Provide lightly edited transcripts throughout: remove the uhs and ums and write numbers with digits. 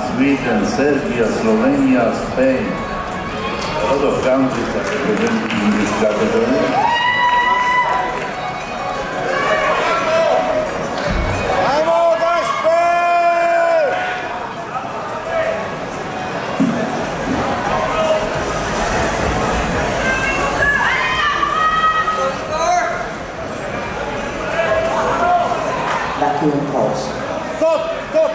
Sweden, Serbia, Slovenia, Spain. A lot of countries are represented in this category. Vacuum pulse. Stop! Stop!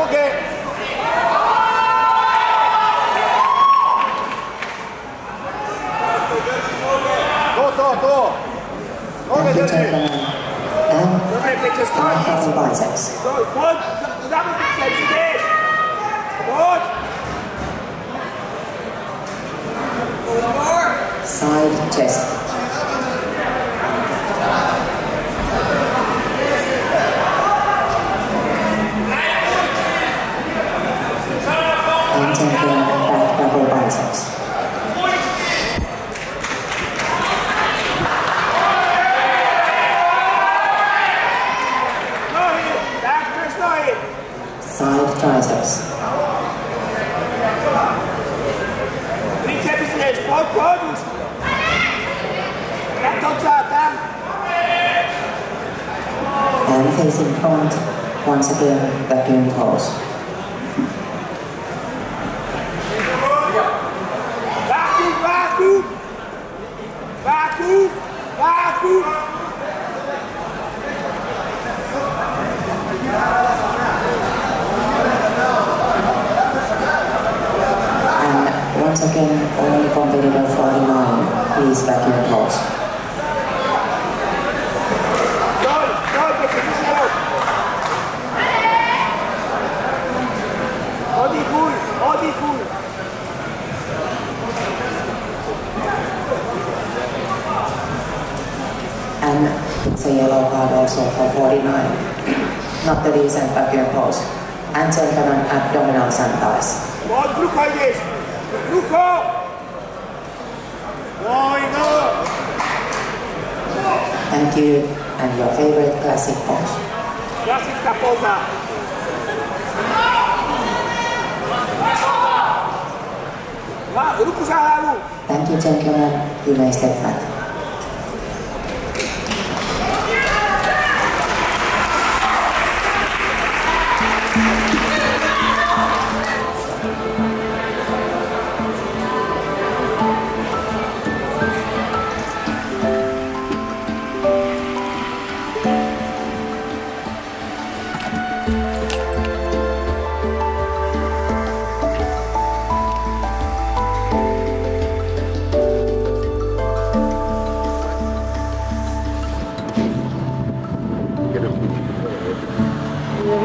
Okay. Go! Thank you, gentlemen. And double biceps. Side chest. And gentlemen, back double biceps. Side triceps. And facing front, once again, vacuum pulse. Vacuum! And once again, only competitor 49, please vacuum pulse. Body full! And it's a yellow card also for 49, not the recent vacuum pulse. And gentlemen, abdominals and thighs. Look like this! Look up! Why not? Thank you, and your favorite classic pose. Classic posa. Thank you, gentlemen. You may step back.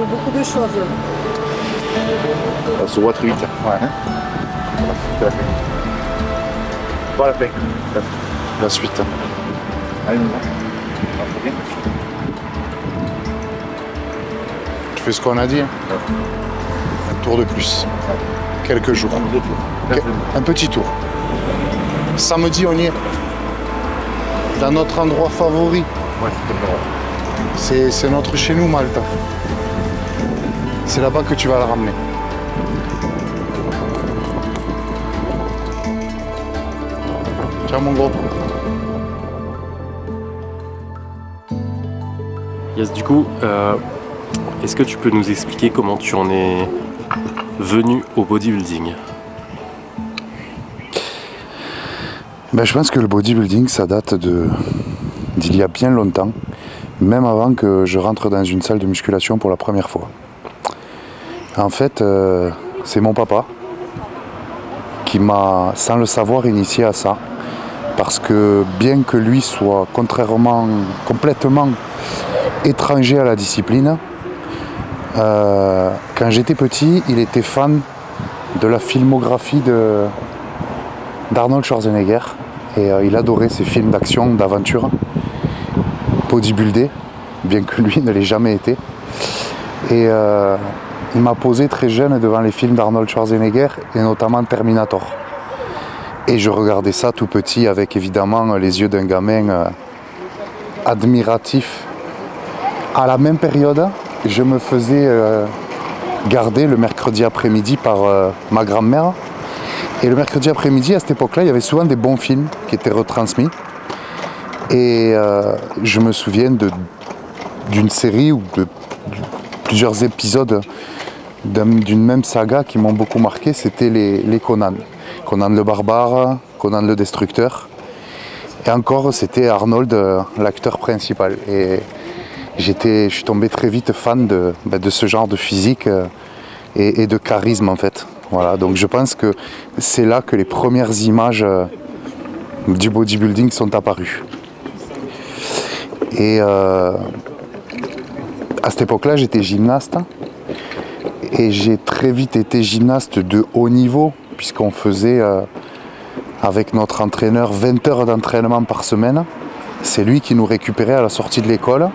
Beaucoup de choses. Ça voit très vite. Ouais. Pas la fin. La suite. Allez, tu fais ce qu'on a dit. Un tour de plus. Quelques jours. Un petit tour. Samedi, on y est. Dans notre endroit favori. C'est notre chez nous, Malta. C'est là-bas que tu vas la ramener. Ciao mon gros. Yes, du coup, est-ce que tu peux nous expliquer comment tu en es venu au bodybuilding? Ben, je pense que le bodybuilding, ça date d'il y a bien longtemps, même avant que je rentre dans une salle de musculation pour la première fois. En fait, c'est mon papa qui m'a, sans le savoir, initié à ça. Parce que bien que lui soit complètement étranger à la discipline, quand j'étais petit, il était fan de la filmographie d'Arnold Schwarzenegger. Et il adorait ces films d'action, d'aventure, bodybuildés, bien que lui ne l'ait jamais été. Et il m'a posé très jeune devant les films d'Arnold Schwarzenegger, et notamment Terminator. Et je regardais ça tout petit avec évidemment les yeux d'un gamin admiratif. À la même période, je me faisais gardé le mercredi après-midi par ma grand-mère. Et le mercredi après-midi, à cette époque-là, il y avait souvent des bons films qui étaient retransmis. Et je me souviens d'une série ou de plusieurs épisodes d'une même saga qui m'ont beaucoup marqué, c'était les Conan. Conan le barbare, Conan le destructeur. Et encore, c'était Arnold, l'acteur principal. Et je suis tombé très vite fan de ce genre de physique et de charisme en fait. Voilà, donc je pense que c'est là que les premières images du bodybuilding sont apparues. Et à cette époque-là, j'étais gymnaste. Et j'ai très vite été gymnaste de haut niveau, puisqu'on faisait avec notre entraîneur 20 heures d'entraînement par semaine. C'est lui qui nous récupérait à la sortie de l'école,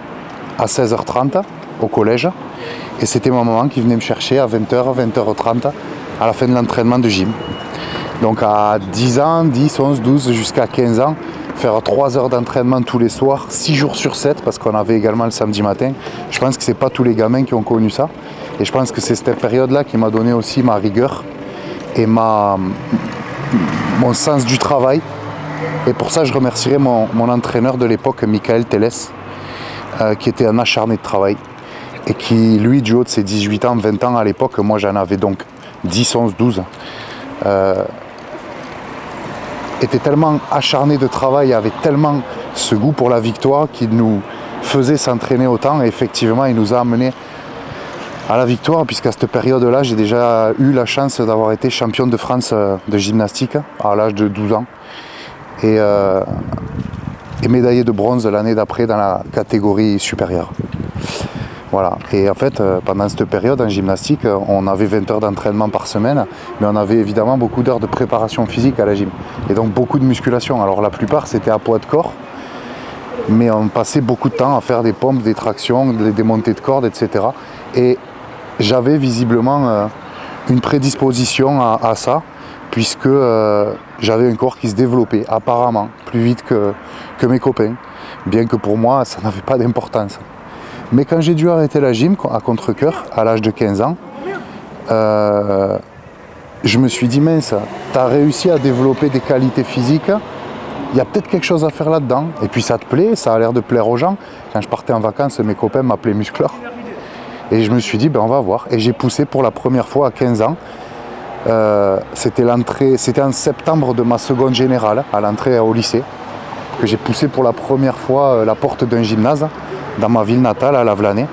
à 16h30 au collège. Et c'était ma maman qui venait me chercher à 20h, 20h30 à la fin de l'entraînement de gym. Donc à 10 ans, 10, 11, 12, jusqu'à 15 ans, faire 3 heures d'entraînement tous les soirs, 6 jours sur 7, parce qu'on avait également le samedi matin. Je pense que ce n'est pas tous les gamins qui ont connu ça. Et je pense que c'est cette période-là qui m'a donné aussi ma rigueur et mon sens du travail. Et pour ça, je remercierai mon entraîneur de l'époque, Michael Télès, qui était un acharné de travail. Et qui, lui, du haut de ses 18 ans, 20 ans à l'époque, moi j'en avais donc 10, 11, 12, était tellement acharné de travail, avait tellement ce goût pour la victoire qu'il nous faisait s'entraîner autant. Et effectivement, il nous a amenés à la victoire, puisqu'à cette période-là, j'ai déjà eu la chance d'avoir été champion de France de gymnastique à l'âge de 12 ans. Et médaillé de bronze l'année d'après dans la catégorie supérieure. Voilà. Et en fait, pendant cette période en gymnastique, on avait 20 heures d'entraînement par semaine, mais on avait évidemment beaucoup d'heures de préparation physique à la gym. Et donc beaucoup de musculation. Alors la plupart, c'était à poids de corps, mais on passait beaucoup de temps à faire des pompes, des tractions, des montées de cordes, etc. Et j'avais visiblement une prédisposition à ça, puisque j'avais un corps qui se développait apparemment plus vite que mes copains, bien que pour moi, ça n'avait pas d'importance. Mais quand j'ai dû arrêter la gym à contre-cœur, à l'âge de 15 ans, je me suis dit, mince, tu as réussi à développer des qualités physiques, il y a peut-être quelque chose à faire là-dedans. Et puis ça te plaît, ça a l'air de plaire aux gens. Quand je partais en vacances, mes copains m'appelaient muscleur. Et je me suis dit, ben on va voir. Et j'ai poussé pour la première fois à 15 ans. C'était en septembre de ma seconde générale, à l'entrée au lycée, que j'ai poussé pour la première fois la porte d'un gymnase dans ma ville natale, à Lavelanet.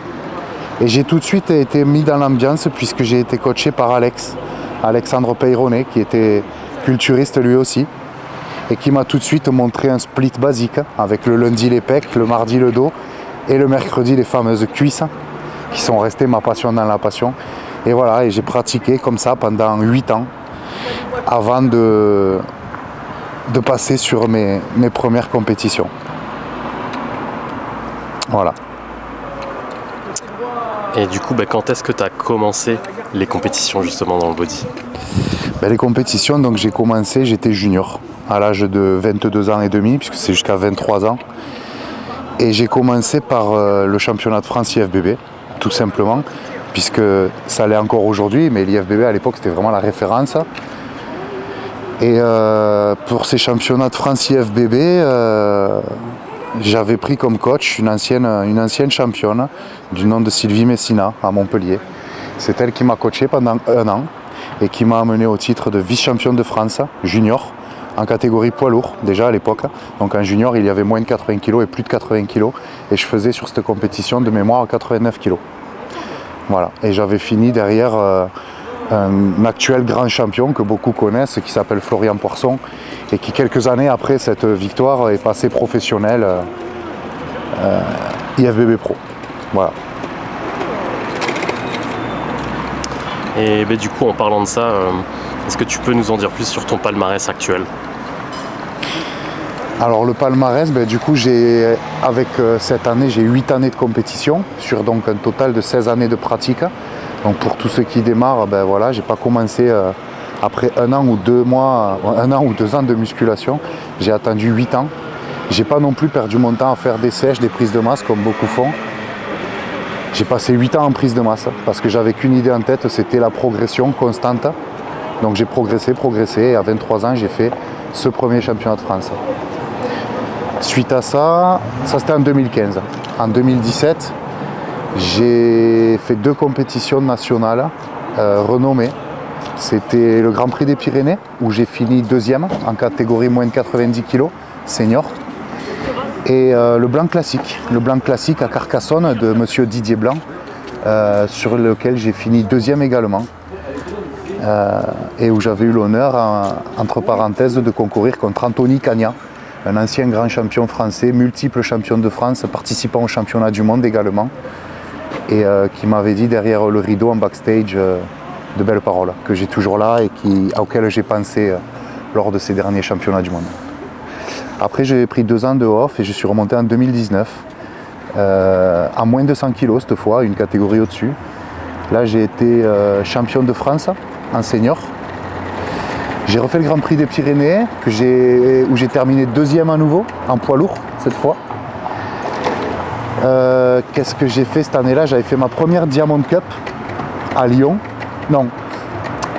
Et j'ai tout de suite été mis dans l'ambiance, puisque j'ai été coaché par Alexandre Peyronnet, qui était culturiste lui aussi, et qui m'a tout de suite montré un split basique, avec le lundi les pecs, le mardi le dos, et le mercredi les fameuses cuisses, qui sont restées ma passion dans la passion. Et voilà, et j'ai pratiqué comme ça pendant 8 ans, avant de passer sur mes premières compétitions. Voilà. Et du coup, quand est-ce que tu as commencé les compétitions justement dans le body? Les compétitions, donc j'ai commencé, j'étais junior, à l'âge de 22 ans et demi, puisque c'est jusqu'à 23 ans. Et j'ai commencé par le championnat de France IFBB, tout simplement, puisque ça l'est encore aujourd'hui, mais l'IFBB à l'époque c'était vraiment la référence. Et pour ces championnats de France IFBB, j'avais pris comme coach une ancienne championne du nom de Sylvie Messina à Montpellier. C'est elle qui m'a coaché pendant 1 an et qui m'a amené au titre de vice-champion de France junior en catégorie poids lourd déjà à l'époque. Donc en junior il y avait moins de 80 kg et plus de 80 kg et je faisais sur cette compétition de mémoire à 89 kg. Voilà, et j'avais fini derrière un actuel grand champion que beaucoup connaissent, qui s'appelle Florian Poisson, et qui quelques années après cette victoire est passé professionnel IFBB Pro. Voilà. Et du coup, en parlant de ça, est-ce que tu peux nous en dire plus sur ton palmarès actuel? Alors le palmarès, du coup avec cette année j'ai 8 années de compétition sur donc un total de 16 années de pratique. Donc pour tous ceux qui démarrent, voilà, j'ai pas commencé après 1 an ou 2 mois, 1 an ou 2 ans de musculation, j'ai attendu 8 ans. J'ai pas non plus perdu mon temps à faire des sèches, des prises de masse comme beaucoup font. J'ai passé 8 ans en prise de masse parce que j'avais qu'une idée en tête, c'était la progression constante. Donc j'ai progressé et à 23 ans j'ai fait ce premier championnat de France. Suite à ça c'était en 2015. En 2017, j'ai fait 2 compétitions nationales renommées. C'était le Grand Prix des Pyrénées où j'ai fini 2e en catégorie moins de 90 kg, senior. Et le Blanc Classique à Carcassonne de monsieur Didier Blanc, sur lequel j'ai fini 2e également. Et où j'avais eu l'honneur, entre parenthèses, de concourir contre Anthony Cagna, un ancien grand champion français, multiple champion de France, participant au championnat du monde également, et qui m'avait dit derrière le rideau en backstage de belles paroles, que j'ai toujours là et auxquelles j'ai pensé lors de ces derniers championnats du monde. Après j'ai pris 2 ans de off et je suis remonté en 2019, à moins de 100 kg cette fois, une catégorie au-dessus. Là j'ai été champion de France en senior. J'ai refait le Grand Prix des Pyrénées où j'ai terminé 2e à nouveau, en poids lourd cette fois. Qu'est-ce que j'ai fait cette année-là? J'avais fait ma première Diamond Cup à Lyon, non,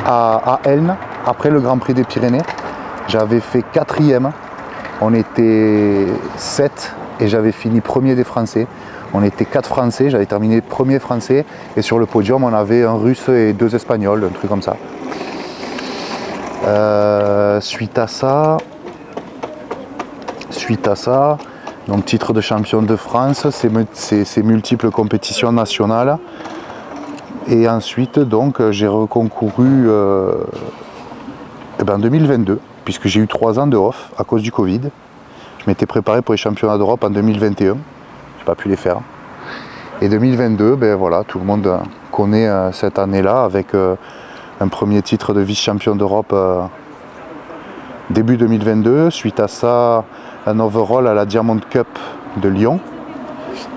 à Elne, après le Grand Prix des Pyrénées. J'avais fait 4e, on était 7 et j'avais fini 1er des Français. On était 4 Français, j'avais terminé 1er Français et sur le podium on avait un Russe et 2 Espagnols, un truc comme ça. Suite à ça, donc titre de champion de France, ces multiples compétitions nationales. Et ensuite donc j'ai reconcouru en 2022, puisque j'ai eu 3 ans de off à cause du Covid. Je m'étais préparé pour les championnats d'Europe en 2021. J'ai pas pu les faire. Et 2022, ben voilà, tout le monde connaît cette année-là avec un premier titre de vice-champion d'Europe début 2022. Suite à ça, un overall à la Diamond Cup de Lyon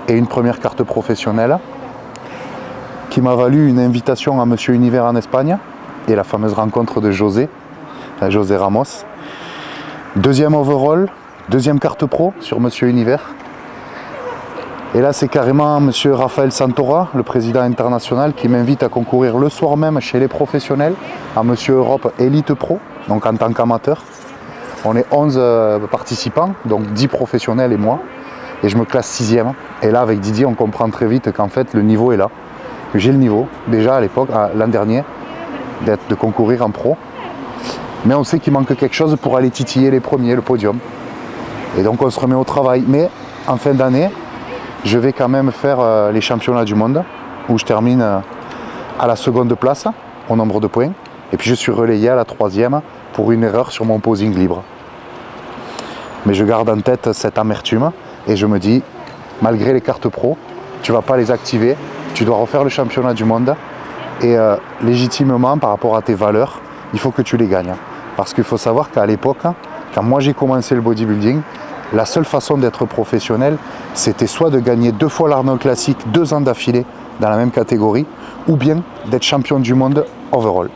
et une première carte professionnelle qui m'a valu une invitation à Monsieur Univers en Espagne et la fameuse rencontre de José Ramos. 2e overall, 2e carte pro sur Monsieur Univers. Et là, c'est carrément monsieur Rafael Santora, le président international, qui m'invite à concourir le soir même chez les professionnels à Monsieur Europe Elite Pro, donc en tant qu'amateur. On est 11 participants, donc 10 professionnels et moi. Et je me classe 6e. Et là, avec Didier, on comprend très vite qu'en fait, le niveau est là. J'ai le niveau, déjà à l'époque, l'an dernier, de concourir en pro. Mais on sait qu'il manque quelque chose pour aller titiller les premiers, le podium. Et donc, on se remet au travail. Mais en fin d'année, je vais quand même faire les championnats du monde où je termine à la 2e place au nombre de points. Et puis je suis relayé à la 3e pour une erreur sur mon posing libre. Mais je garde en tête cette amertume et je me dis, malgré les cartes pro, tu ne vas pas les activer, tu dois refaire le championnat du monde et légitimement par rapport à tes valeurs, il faut que tu les gagnes. Parce qu'il faut savoir qu'à l'époque, quand moi j'ai commencé le bodybuilding, la seule façon d'être professionnel, c'était soit de gagner 2 fois l'Arnold Classic 2 ans d'affilée dans la même catégorie, ou bien d'être champion du monde overall.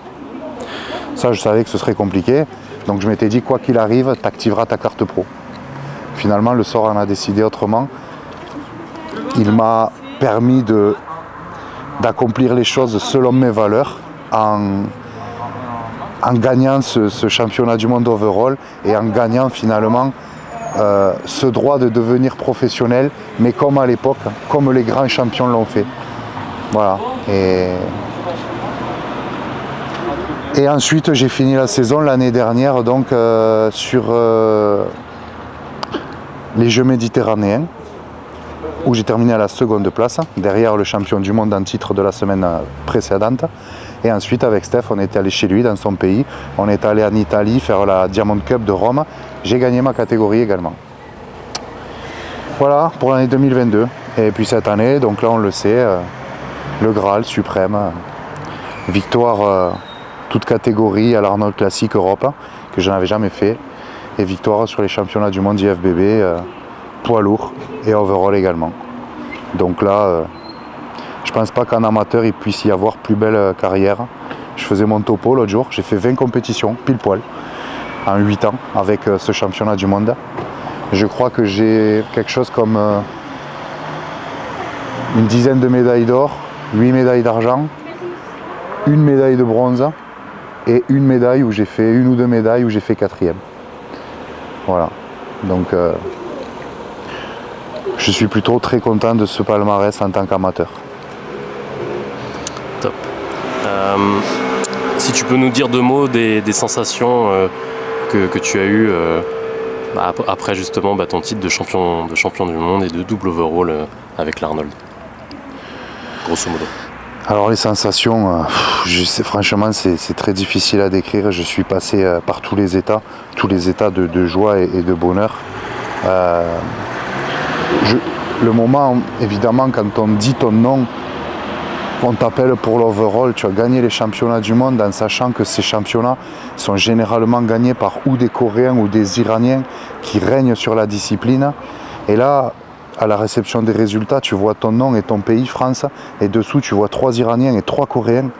Ça, je savais que ce serait compliqué, donc je m'étais dit, quoi qu'il arrive, tu activeras ta carte pro. Finalement, le sort en a décidé autrement. Il m'a permis d'accomplir les choses selon mes valeurs, en gagnant ce championnat du monde overall et en gagnant finalement ce droit de devenir professionnel, mais comme à l'époque, comme les grands champions l'ont fait. Voilà. Et ensuite, j'ai fini la saison l'année dernière donc sur les Jeux méditerranéens, où j'ai terminé à la 2e place, derrière le champion du monde en titre de la semaine précédente. Et ensuite, avec Steph, on est allé chez lui, dans son pays. On est allé en Italie faire la Diamond Cup de Rome. J'ai gagné ma catégorie également. Voilà pour l'année 2022. Et puis cette année, donc là on le sait, le Graal suprême. Victoire toute catégorie à l'Arnold Classic Europe, que je n'avais jamais fait. Et victoire sur les championnats du monde IFBB, poids lourd et overall également. Donc là, je pense pas qu'en amateur il puisse y avoir plus belle carrière. Je faisais mon topo l'autre jour, j'ai fait 20 compétitions, pile poil, en 8 ans avec ce championnat du monde. Je crois que j'ai quelque chose comme une dizaine de médailles d'or, 8 médailles d'argent, une médaille de bronze et une médaille où j'ai fait, une ou deux médailles où j'ai fait 4e. Voilà. Donc je suis plutôt très content de ce palmarès en tant qu'amateur. Top. Si tu peux nous dire deux mots des sensations que tu as eues après justement ton titre de champion du monde et de double overall avec l'Arnold, grosso modo. Alors les sensations, franchement c'est très difficile à décrire. Je suis passé par tous les états de joie et de bonheur. Le moment, évidemment, quand on dit ton nom, on t'appelle pour l'overall, tu as gagné les championnats du monde en sachant que ces championnats sont généralement gagnés par ou des Coréens ou des Iraniens qui règnent sur la discipline. Et là, à la réception des résultats, tu vois ton nom et ton pays, France, et dessous, tu vois 3 Iraniens et 3 Coréens.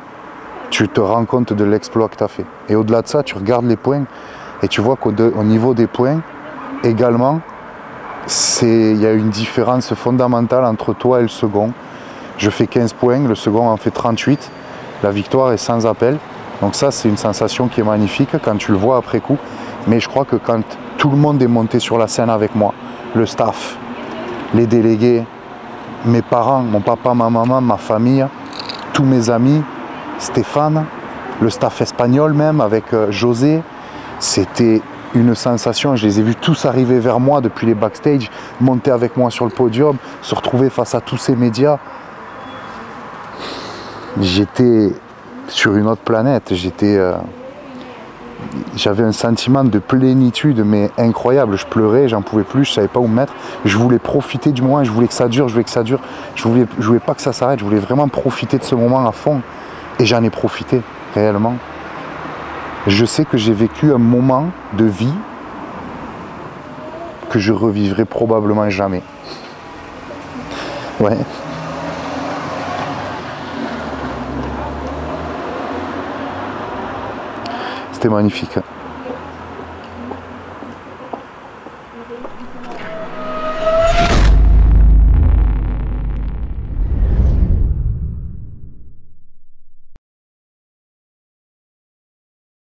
Tu te rends compte de l'exploit que tu as fait. Et au-delà de ça, tu regardes les points et tu vois qu'au niveau des points, également, il y a une différence fondamentale entre toi et le second. Je fais 15 points, le second en fait 38. La victoire est sans appel. Donc ça, c'est une sensation qui est magnifique quand tu le vois après coup. Mais je crois que quand tout le monde est monté sur la scène avec moi, le staff, les délégués, mes parents, mon papa, ma maman, ma famille, tous mes amis, Stéphane, le staff espagnol même avec José, c'était une sensation. Je les ai vus tous arriver vers moi depuis les backstage, monter avec moi sur le podium, se retrouver face à tous ces médias. J'étais sur une autre planète, j'avais un sentiment de plénitude mais incroyable. Je pleurais, j'en pouvais plus, je savais pas où me mettre. Je voulais profiter du moment, je voulais que ça dure, je voulais pas que ça s'arrête, je voulais vraiment profiter de ce moment à fond. Et j'en ai profité, réellement. Je sais que j'ai vécu un moment de vie que je revivrai probablement jamais. Ouais. C'était magnifique.